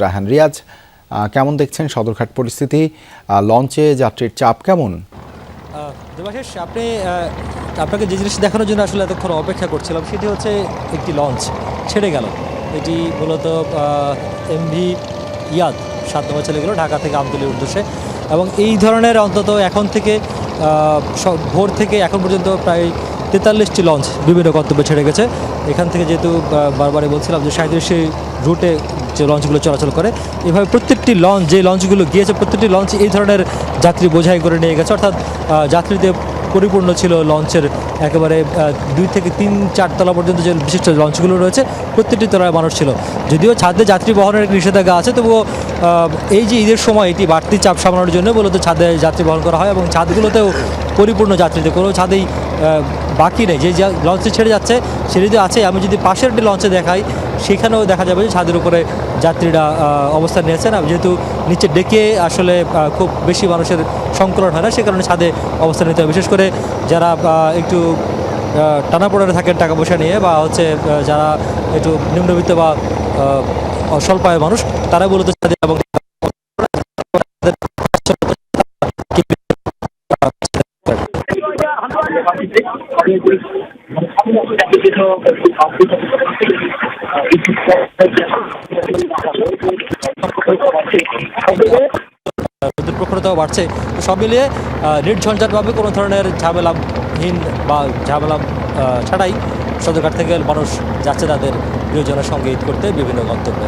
রাহান রিয়াজ, কেমন দেখছেন সদরঘাট পরিস্থিতি? লঞ্চে যাত্রীর চাপ কেমন? দেবাশিস, আপনাকে যে জিনিস দেখানোর জন্য আসলে এতক্ষণ অপেক্ষা করছিলাম সেটি হচ্ছে একটি লঞ্চ ছেড়ে গেল। এটি মূলত এমভি ইয়াদ 7 নম্বর চলে গেল ঢাকা থেকে আমতলীর উদ্দেশ্যে। এবং এই ধরনের অন্তত এখন থেকে ভোর থেকে এখন পর্যন্ত প্রায় 43টি লঞ্চ বিভিন্ন গন্তব্যে ছেড়ে গেছে। এখান থেকে যেহেতু বারবারই বলছিলাম যে 37 রুটে যে লঞ্চগুলো চলাচল করে, এভাবে প্রত্যেকটি লঞ্চ যে লঞ্চগুলো গিয়েছে প্রত্যেকটি লঞ্চ এই ধরনের যাত্রী বোঝাই করে নিয়ে গেছে। অর্থাৎ যাত্রীতে পরিপূর্ণ ছিল লঞ্চের একেবারে 2 থেকে 3-4 তলা পর্যন্ত যে বিশিষ্ট লঞ্চগুলো রয়েছে প্রত্যেকটি তলায় মানুষ ছিল। যদিও ছাদে যাত্রী বহনের একটি নিষেধাজ্ঞা আছে, তবুও এই যে ঈদের সময় এটি বাড়তি চাপ সামলানোর জন্য মূলত ছাদে যাত্রী বহন করা হয় এবং ছাদগুলোতেও পরিপূর্ণ যাত্রীতে কোনো ছাদেই বাকি নেই। যে লঞ্চে ছেড়ে যাচ্ছে সেটিতে আছে। আমি যদি পাশের একটি লঞ্চে দেখাই সেখানেও দেখা যাবে যে ছাদের উপরে যাত্রীরা অবস্থান নিয়েছেন। যেহেতু নিচে ডেকে আসলে খুব বেশি মানুষের সংকলন হয় না, সে কারণে ছাদে অবস্থান নিতে হয়। বিশেষ করে যারা একটু টানাপোড়েনে থাকেন টাকা পয়সা নিয়ে, বা হচ্ছে যারা একটু নিম্নবিত্ত বা স্বল্প আয়ের মানুষ, তারা মূলত ছাদে এবং প্রখরতাও বাড়ছে। সব মিলিয়ে নির্ঝঞ্ঝাটভাবে কোনো ধরনের ঝামেলাহীন বা ঝামেলা ছাড়াই সদরঘাট থেকে মানুষ যাচ্ছে তাদের প্রিয়জনের সঙ্গে ঈদ করতে বিভিন্ন গন্তব্যে।